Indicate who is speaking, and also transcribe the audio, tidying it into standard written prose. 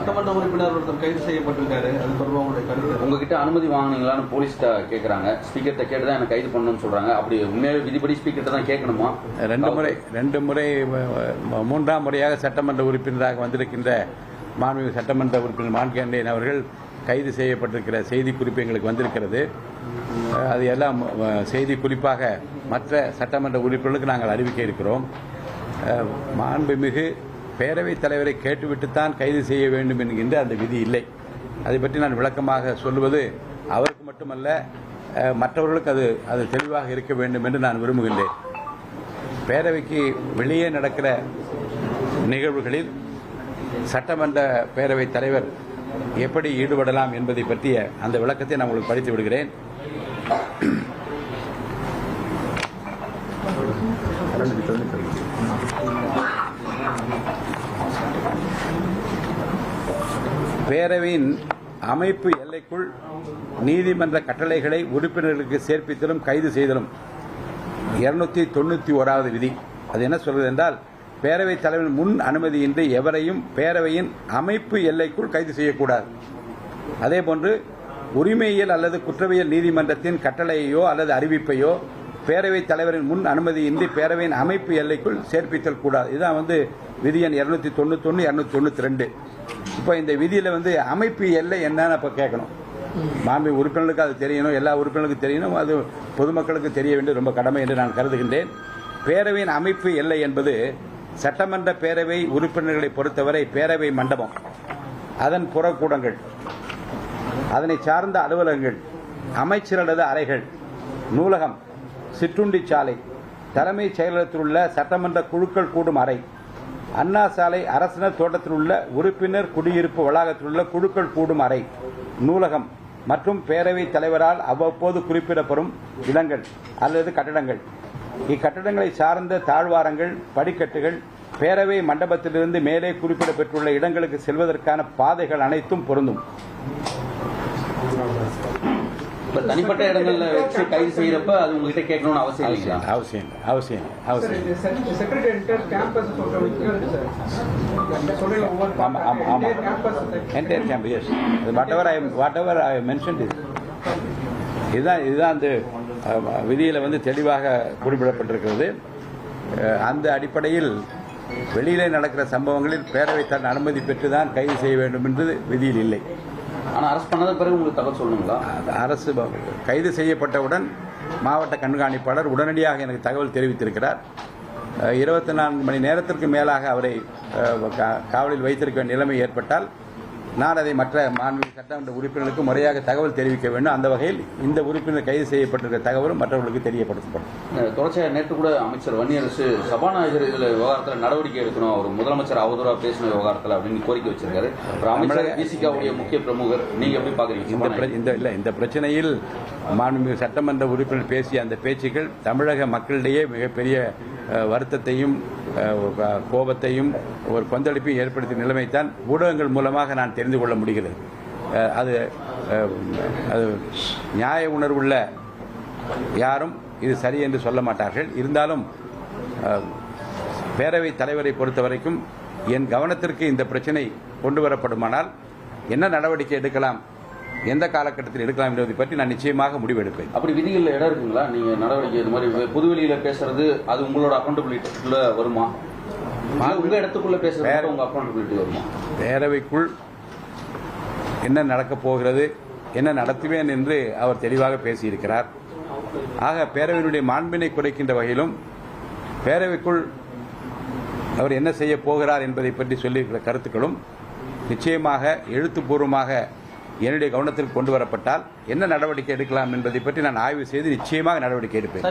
Speaker 1: சட்டமன்ற உறுப்பினர் ஒருத்தர் கைது செய்யப்பட்டிருக்காரு. அது தொடர்பாக உங்களுடைய கருத்து?
Speaker 2: உங்ககிட்ட அனுமதி வாங்கினீங்களான்னு போலீஸ்கிட்ட கேட்குறாங்க. ஸ்பீக்கர்கிட்ட கேட்டு தான் எனக்கு கைது பண்ணணும்னு சொல்றாங்க. அப்படி உண்மையாக விதிப்படி ஸ்பீக்கர்கிட்ட தான் கேட்கணுமா?
Speaker 3: ரெண்டு முறை மூன்றாம் முறையாக சட்டமன்ற உறுப்பினராக வந்திருக்கின்ற மாண்புமிகு சட்டமன்ற உறுப்பினர் மான்கேண்டன் அவர்கள் கைது செய்யப்பட்டிருக்கிற செய்தி குறிப்பு எங்களுக்கு வந்திருக்கிறது. அது எல்லாம் செய்தி குறிப்பாக மற்ற சட்டமன்ற உறுப்பினர்களுக்கு நாங்கள் அறிவிக்க இருக்கிறோம். மாண்புமிகு பேரவைத் தலைவரை கேட்டுவிட்டுத்தான் கைது செய்ய வேண்டும் என்கின்ற அந்த விதி இல்லை. அதை பற்றி நான் விளக்கமாக சொல்வது அவருக்கு மட்டுமல்ல, மற்றவர்களுக்கு அது தெளிவாக இருக்க வேண்டும் என்று நான் விரும்புகின்றேன். பேரவைக்கு வெளியே நடக்கிற நிகழ்வுகளில் சட்டமன்ற பேரவைத் தலைவர் எப்படி ஈடுபடலாம் என்பதை பற்றிய அந்த விளக்கத்தை நான் உங்களுக்கு படித்து விடுகிறேன். பேரவையின் அமைப்பு எல்லைக்குள் நீதிமன்ற கட்டளைகளை உறுப்பினர்களுக்கு சேர்ப்பித்தலும் கைது செய்தலும் 291வது விதி. அது என்ன சொல்வது என்றால், பேரவைத் தலைவரின் முன் அனுமதியின்றி எவரையும் பேரவையின் அமைப்பு எல்லைக்குள் கைது செய்யக்கூடாது. அதேபோன்று உரிமையியல் அல்லது குற்றவியல் நீதிமன்றத்தின் கட்டளையோ அல்லது அறிவிப்பையோ பேரவைத் தலைவரின் முன் அனுமதியின்றி பேரவையின் அமைப்பு எல்லைக்குள் சேர்ப்பித்தல் கூடாது. இதுதான் விதி எண் 291, 292. இப்போ இந்த விதியில் அமைப்பு எல்லை என்னன்னு இப்போ கேட்கணும். மாண்பு உறுப்பினர்களுக்கு அது தெரியணும், எல்லா உறுப்பினர்களுக்கும் தெரியணும், அது பொதுமக்களுக்கு தெரிய வேண்டிய ரொம்ப கடமை என்று நான் கருதுகின்றேன். பேரவையின் அமைப்பு எல்லை என்பது சட்டமன்ற பேரவை உறுப்பினர்களை பொறுத்தவரை பேரவை மண்டபம், அதன் புறக்கூடங்கள், அதனை சார்ந்த அலுவலகங்கள், அமைச்சர் அல்லது அறைகள், நூலகம், சிற்றுண்டி சாலை, தலைமைச் செயலகத்தில் உள்ள சட்டமன்ற குழுக்கள் கூடும் அறை, அண்ணா சாலை அரசினர் தோட்டத்தில் உள்ள உறுப்பினர் குடியிருப்பு வளாகத்தில் உள்ள குழுக்கள் கூடும் அறை, நூலகம் மற்றும் பேரவைத் தலைவரால் அவ்வப்போது குறிப்பிடப்படும் இடங்கள் அல்லது கட்டடங்கள், இக்கட்டடங்களை சார்ந்த தாழ்வாரங்கள், படிக்கட்டுகள், பேரவை மண்டபத்திலிருந்து மேலே குறிப்பிடப்பட்டுள்ள இடங்களுக்கு செல்வதற்கான பாதைகள் அனைத்தும் பொருந்தும்.
Speaker 2: தனிப்பட்ட இடங்கள்ல வச்சு கைது செய்யறப்ப அது உங்ககிட்ட கேட்கணும்னு அவசியம் இல்லைங்களா?
Speaker 3: அவசியம். இதுதான் அந்த விதியில தெளிவாக குறிப்பிடப்பட்டிருக்கிறது. அந்த அடிப்படையில் வெளியிலே நடக்கிற சம்பவங்களில் பேரவைத் தலைவர் அனுமதி பெற்றுதான் கைது செய்ய வேண்டும் என்று விதியில் இல்லை.
Speaker 2: ஆனால் அரசு பண்ணதுக்கு பிறகு உங்களுக்கு தகவல் சொல்லணுங்களா?
Speaker 3: அரசு கைது செய்யப்பட்டவுடன் மாவட்ட கண்காணிப்பாளர் உடனடியாக எனக்கு தகவல் தெரிவித்திருக்கிறார். 24 மணி நேரத்திற்கு மேலாக அவரை காவலில் வைத்திருக்க வேண்டிய நிலைமை ஏற்பட்டால் நான் அதை மற்ற மாண்புமிகு சட்டமன்ற உறுப்பினர்களுக்கு முறையாக தகவல் தெரிவிக்க வேண்டும். அந்த வகையில் இந்த உறுப்பினர் கைது செய்யப்பட்டிருக்கிற தகவலும் மற்றவர்களுக்கு தெரியப்படுத்தப்படும்.
Speaker 2: தொடர்ச்சியாக நேற்று கூட அமைச்சர் வன்னியரசு சபாநாயகர் இதில் விவகாரத்தில் நடவடிக்கை எடுக்கணும், ஒரு முதலமைச்சர் அவதூறாக பேசின விவகாரத்தில் அப்படின்னு கோரிக்கை வச்சிருக்காரு. அமைச்சர் விசிகாவுடைய முக்கிய பிரமுகர், நீங்க எப்படி பாக்குறீங்க?
Speaker 3: இந்த பிரச்சனையில் மாண்புமிகு சட்டமன்ற உறுப்பினர் பேசிய அந்த பேச்சுக்கள் தமிழக மக்களிடையே மிகப்பெரிய வருத்தத்தையும் கோபத்தையும் ஒரு கொந்தளிப்பையும் ஏற்படுத்திய நிலைமைத்தான் ஊடகங்கள் மூலமாக நான் தெரிந்து கொள்ள முடிகிறது. அது நியாய உணர்வுள்ள யாரும் இது சரி என்று சொல்ல மாட்டார்கள். இருந்தாலும் பேரவைத் தலைவரை பொறுத்தவரைக்கும் என் கவனத்திற்கு இந்த பிரச்சனை கொண்டு வரப்படுமானால் என்ன நடவடிக்கை எடுக்கலாம், எந்த காலகட்டத்தில் எடுக்கலாம் என்பதை பற்றி நான் நிச்சயமாக முடிவெடுப்பேன்.
Speaker 2: அப்படி விதிகளில் இடம் இருக்குங்களா? நீங்க நடவடிக்கை இது மாதிரி பொதுவெளியில பேசுறது அது உங்களோட அக்கௌண்டபிலிட்டிக்குள்ள வருமா? உங்க இடத்துக்குள்ள பேசுறது உங்க அக்கௌண்டபிலிட்டி வருமா?
Speaker 3: பேரவைக்குள் என்ன நடக்கப் போகிறது, என்ன நடத்துவேன் என்று அவர் தெளிவாக பேசியிருக்கிறார். ஆக பேரவையினுடைய மாண்பினை குறைக்கின்ற வகையிலும் பேரவைக்குள் அவர் என்ன செய்ய போகிறார் என்பதை பற்றி சொல்லியிருக்கிற கருத்துக்களும் நிச்சயமாக எழுத்துப்பூர்வமாக என்னுடைய கவனத்திற்கு கொண்டு வரப்பட்டால் என்ன நடவடிக்கை எடுக்கலாம் என்பதை பற்றி நான் ஆய்வு செய்து நிச்சயமாக நடவடிக்கை எடுப்பேன்.